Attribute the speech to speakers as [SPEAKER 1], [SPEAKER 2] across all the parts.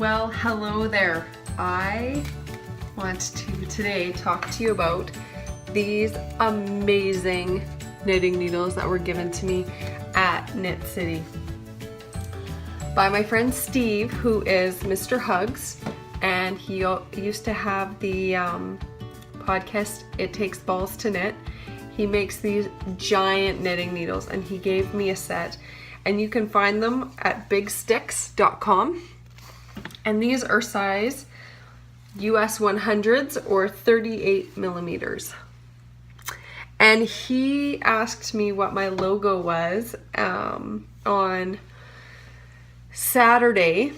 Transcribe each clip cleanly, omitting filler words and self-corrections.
[SPEAKER 1] Well, hello there. I want to today talk to you about these amazing knitting needles that were given to me at Knit City by my friend Steve, who is Mr. Hugs, and he used to have the podcast It Takes Balls to Knit. He makes these giant knitting needles and he gave me a set, and you can find them at bigsticks.com. And these are size US 100s or 38 millimeters. And he asked me what my logo was on Saturday,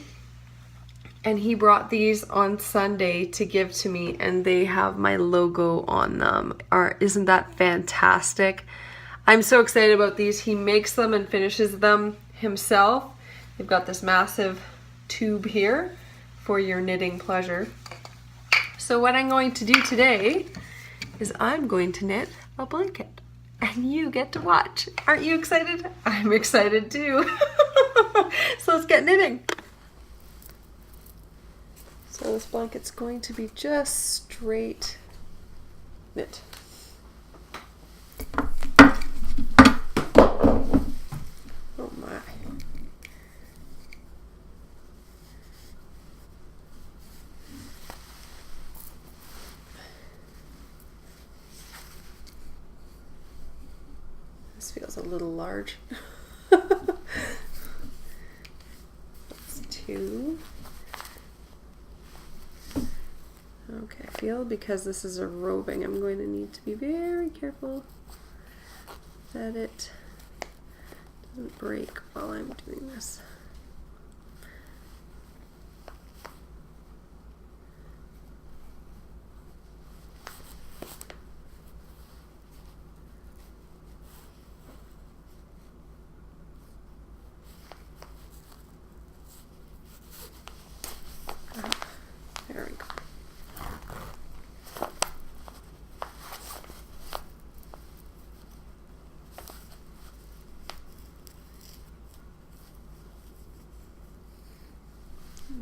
[SPEAKER 1] and he brought these on Sunday to give to me, and they have my logo on them. Isn't that fantastic? I'm so excited about these. He makes them and finishes them himself. They've got this massive tube here for your knitting pleasure. So what I'm going to do today is I'm going to knit a blanket, and you get to watch. Aren't you excited? I'm excited too. So let's get knitting. So this blanket's going to be just straight knit. Oh my. This feels a little large. That's 2. Okay, I feel because this is a roving, I'm going to need to be very careful that it doesn't break while I'm doing this. There we go.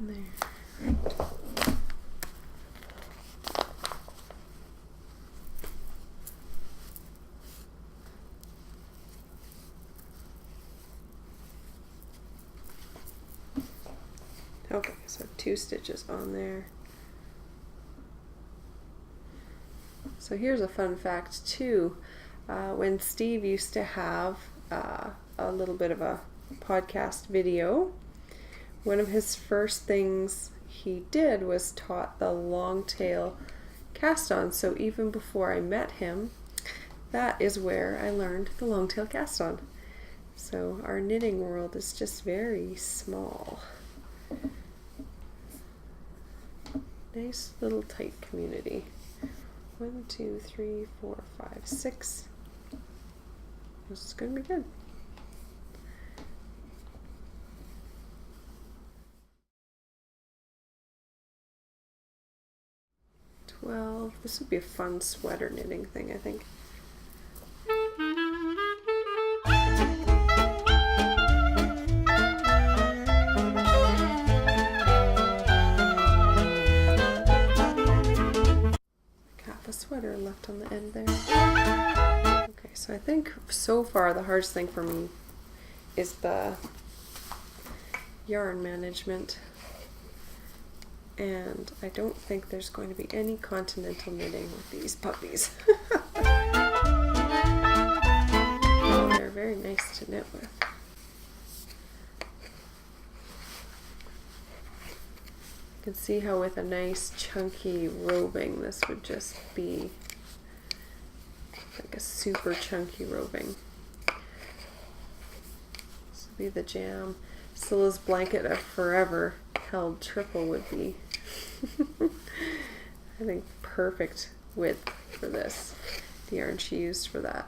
[SPEAKER 1] There. Right. Okay, so 2 stitches on there. So here's a fun fact too. When Steve used to have a little bit of a podcast video, one of his first things he did was taught the long tail cast on. So even before I met him, that is where I learned the long tail cast on. So our knitting world is just very small. Nice little tight community. 1, 2, 3, 4, 5, 6. This is going to be good. 12. This would be a fun sweater knitting thing, I think. Got the sweater left on the end there. Okay, so I think so far the hardest thing for me is the yarn management. And I don't think there's going to be any continental knitting with these puppies. Oh, they're very nice to knit with. You can see how with a nice chunky roving, this would just be like a super chunky roving. This would be the jam. Scylla's blanket of forever held triple would be I think perfect width for this, the yarn she used for that.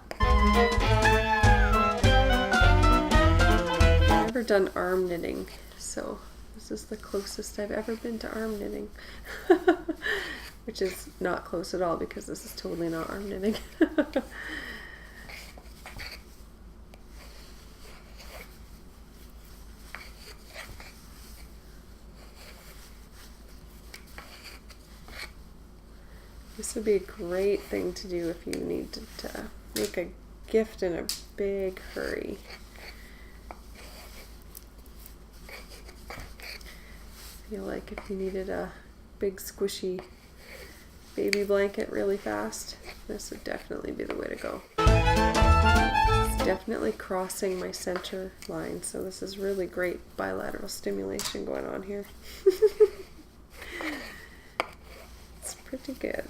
[SPEAKER 1] I've never done arm knitting, so this is the closest I've ever been to arm knitting. Which is not close at all because this is totally not arm knitting. This would be a great thing to do if you need to make a gift in a big hurry. Feel like if you needed a big squishy baby blanket really fast, this would definitely be the way to go. It's definitely crossing my center line, so this is really great bilateral stimulation going on here. It's pretty good.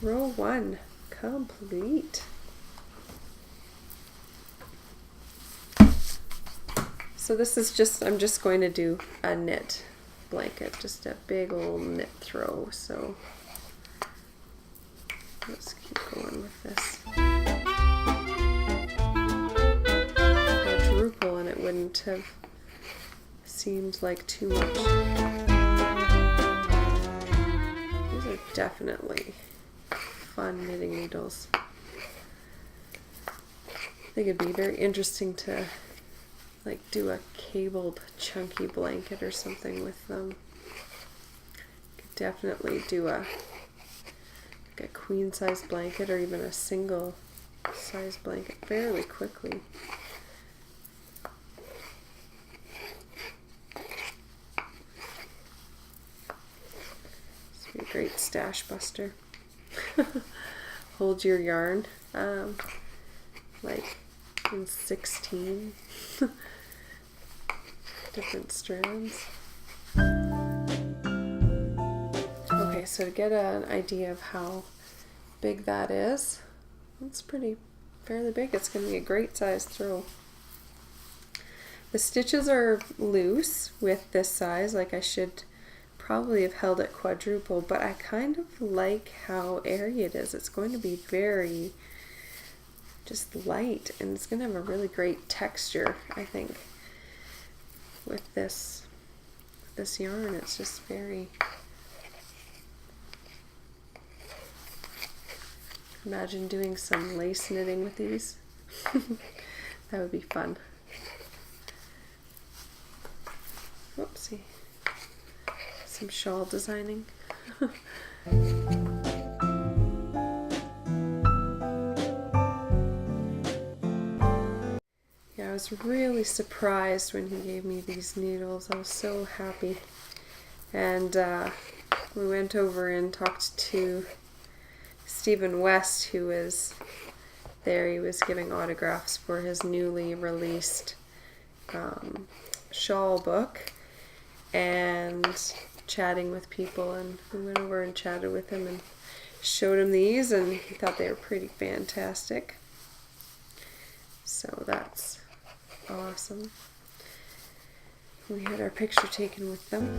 [SPEAKER 1] Row 1 complete. So this is just, I'm just going to do a knit blanket, just a big old knit throw. So let's keep going with this. Quadruple and it wouldn't have seemed like too much. These are definitely fun knitting needles. I think it'd be very interesting to like do a cabled chunky blanket or something with them. Could definitely do a queen size blanket or even a single size blanket fairly quickly. This would be a great stash buster. Hold your yarn like in 16 different strands. Okay, so to get an idea of how big that is, it's fairly big. It's going to be a great size throw. The stitches are loose with this size, like I should probably have held it quadruple, but I kind of like how airy it is. It's going to be very just light, and it's going to have a really great texture, I think, with this yarn. It's just very, imagine doing some lace knitting with these. That would be fun. Whoopsie. Some shawl designing. I was really surprised when he gave me these needles. I was so happy. And we went over and talked to Stephen West, who was there. He was giving autographs for his newly released shawl book and chatting with people. And we went over and chatted with him and showed him these, and he thought they were pretty fantastic. So that's awesome. We had our picture taken with them.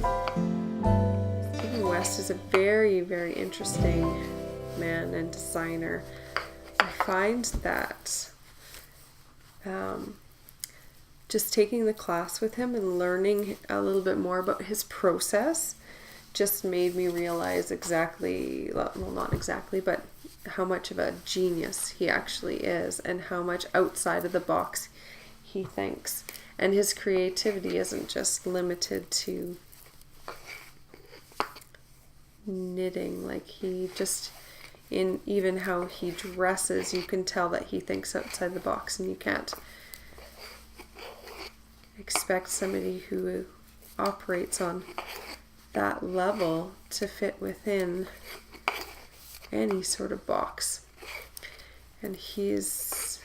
[SPEAKER 1] Stephen West is a very, very interesting man and designer. I find that just taking the class with him and learning a little bit more about his process just made me realize exactly, well, not exactly, but how much of a genius he actually is and how much outside of the box he thinks. And his creativity isn't just limited to knitting. Like, he just, in even how he dresses, you can tell that he thinks outside the box, and you can't expect somebody who operates on that level to fit within any sort of box. And he's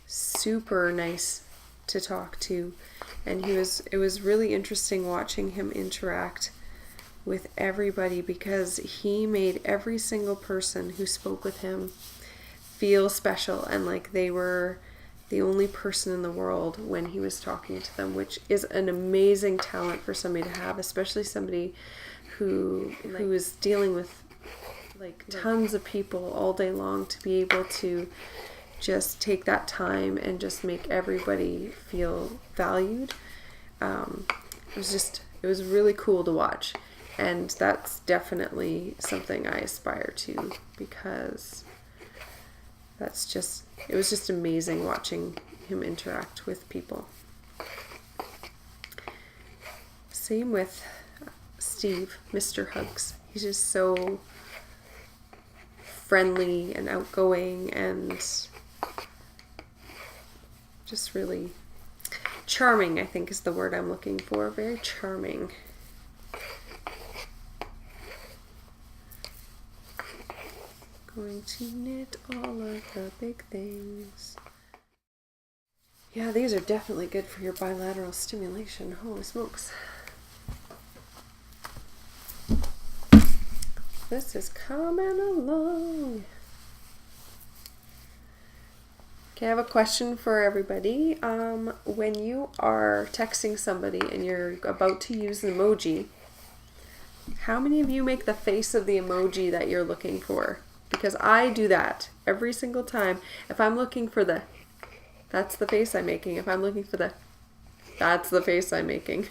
[SPEAKER 1] super nice to talk to, and it was really interesting watching him interact with everybody, because he made every single person who spoke with him feel special and like they were the only person in the world when he was talking to them, which is an amazing talent for somebody to have, especially somebody who is dealing with like tons of people all day long, to be able to just take that time and just make everybody feel valued. It was really cool to watch, and that's definitely something I aspire to, because it was just amazing watching him interact with people. Same with Steve, Mr. Hugs. He's just so friendly and outgoing and just really charming, I think is the word I'm looking for. Very charming. Going to knit all of the big things. Yeah, these are definitely good for your bilateral stimulation. Holy smokes. This is coming along. Okay, I have a question for everybody. When you are texting somebody and you're about to use an emoji, how many of you make the face of the emoji that you're looking for? Because I do that every single time. If I'm looking for the, that's the face I'm making. If I'm looking for the, that's the face I'm making.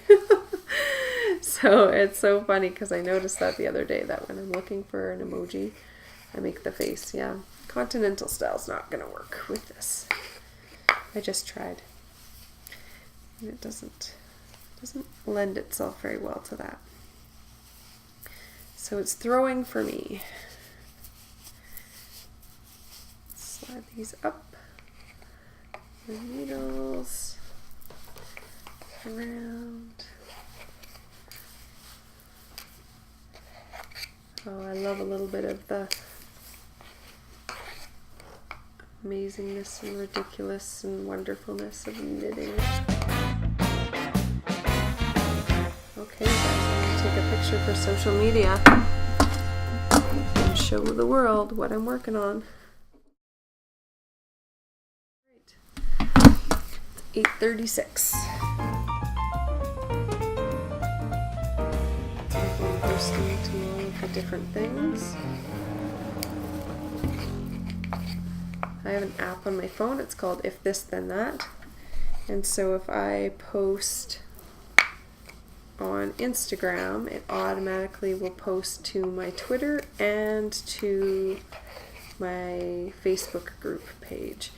[SPEAKER 1] So it's so funny because I noticed that the other day, that when I'm looking for an emoji, I make the face. Yeah, continental style's not gonna work with this. I just tried, and it doesn't lend itself very well to that. So it's throwing for me. Slide these up, the needles around. Oh, I love a little bit of the amazingness and ridiculous and wonderfulness of knitting. Okay, guys, I'm going to take a picture for social media and show the world what I'm working on. It's 8:36. To all of the different things. I have an app on my phone. It's called If This Then That. And so if I post on Instagram, it automatically will post to my Twitter and to my Facebook group page.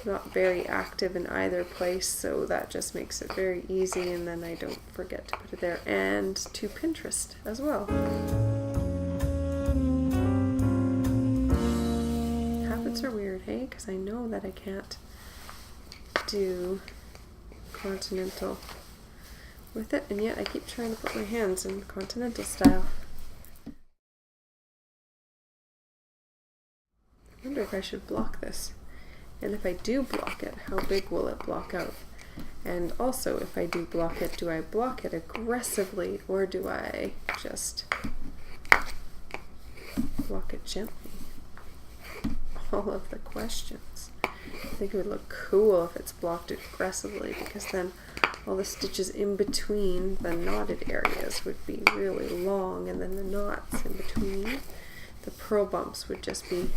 [SPEAKER 1] Not very active in either place, so that just makes it very easy, and then I don't forget to put it there, and to Pinterest as well. Habits are weird, hey? Because I know that I can't do continental with it, and yet I keep trying to put my hands in continental style. I wonder if I should block this. And if I do block it, how big will it block out? And also, if I do block it, do I block it aggressively or do I just block it gently? All of the questions. I think it would look cool if it's blocked aggressively, because then all the stitches in between the knotted areas would be really long, and then the knots in between the purl bumps would just be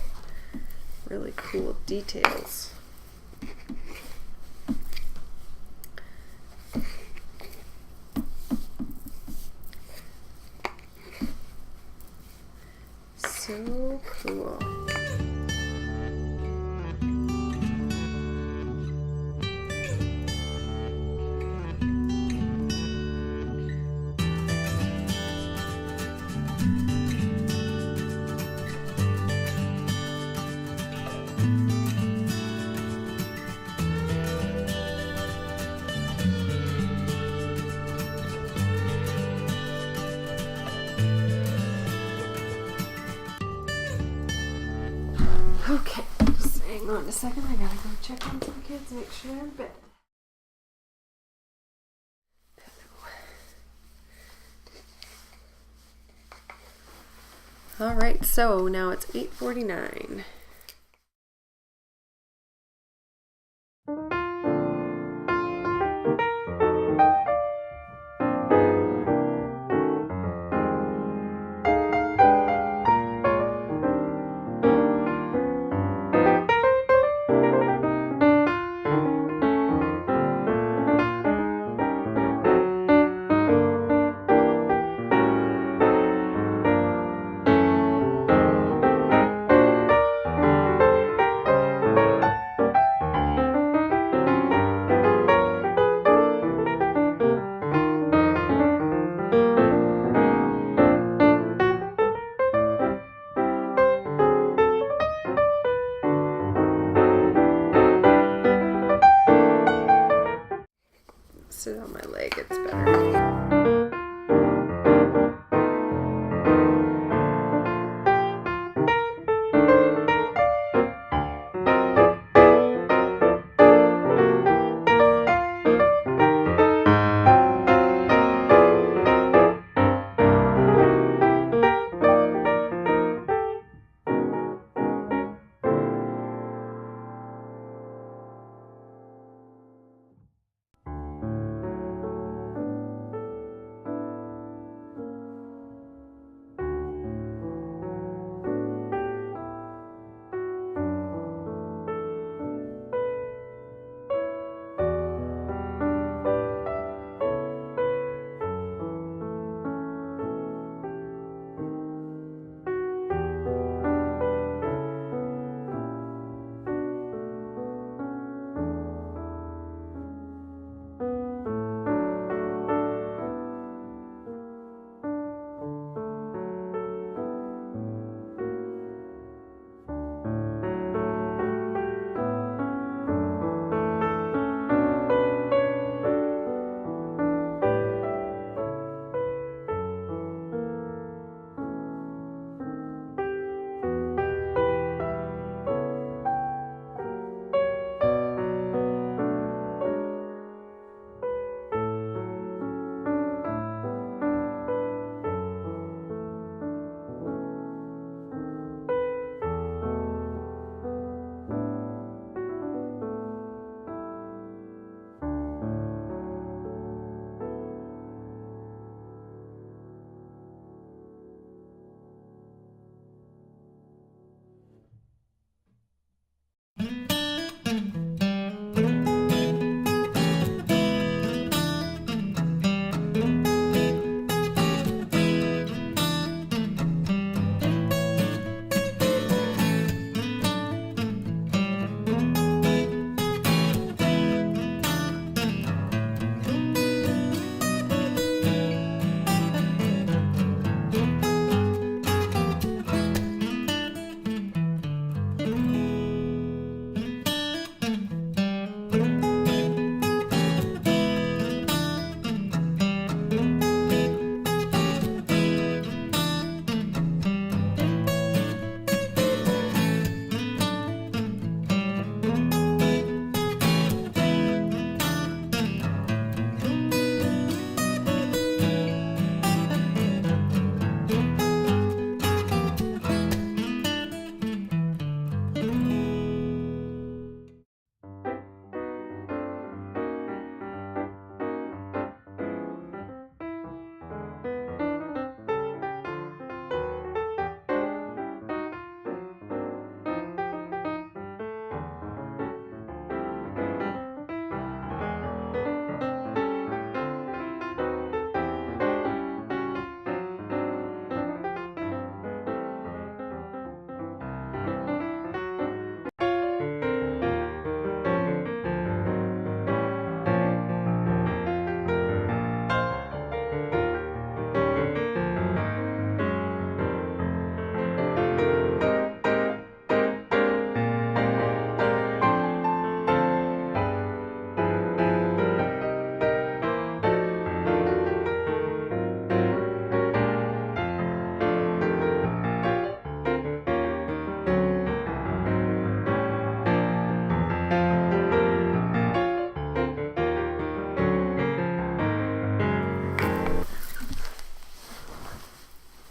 [SPEAKER 1] really cool details. So cool. Okay, just hang on a second. I gotta go check on some kids, make sure they're in bed. All right, so now it's 8:49. sit on my leg, it's better.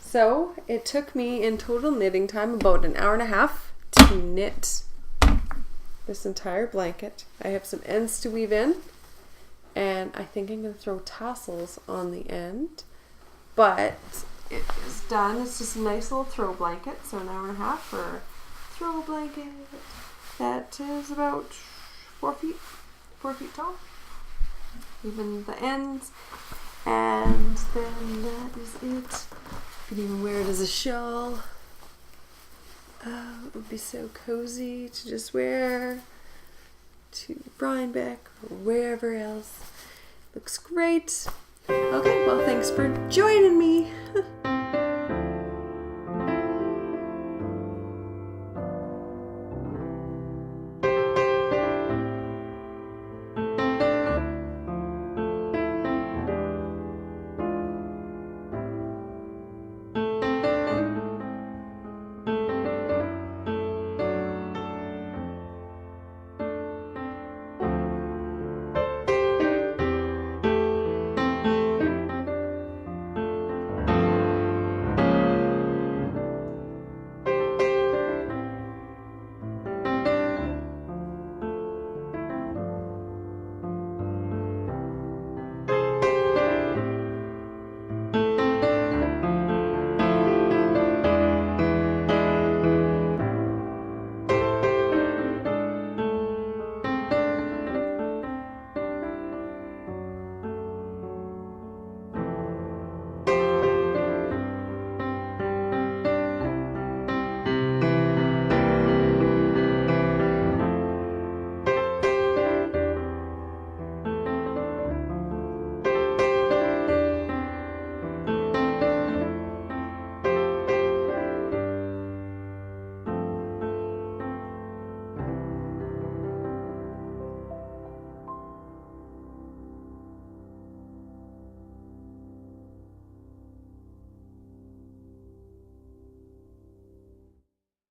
[SPEAKER 1] So it took me in total knitting time about an hour and a half to knit this entire blanket. I have some ends to weave in, and I think I'm going to throw tassels on the end, but it is done. It's just a nice little throw blanket, so an hour and a half for a throw blanket that is about 4 feet tall, even the ends, and then that is it. You can even wear it as a shawl. Oh, it would be so cozy to just wear to Rhinebeck or wherever else. Looks great. Okay, well, thanks for joining me.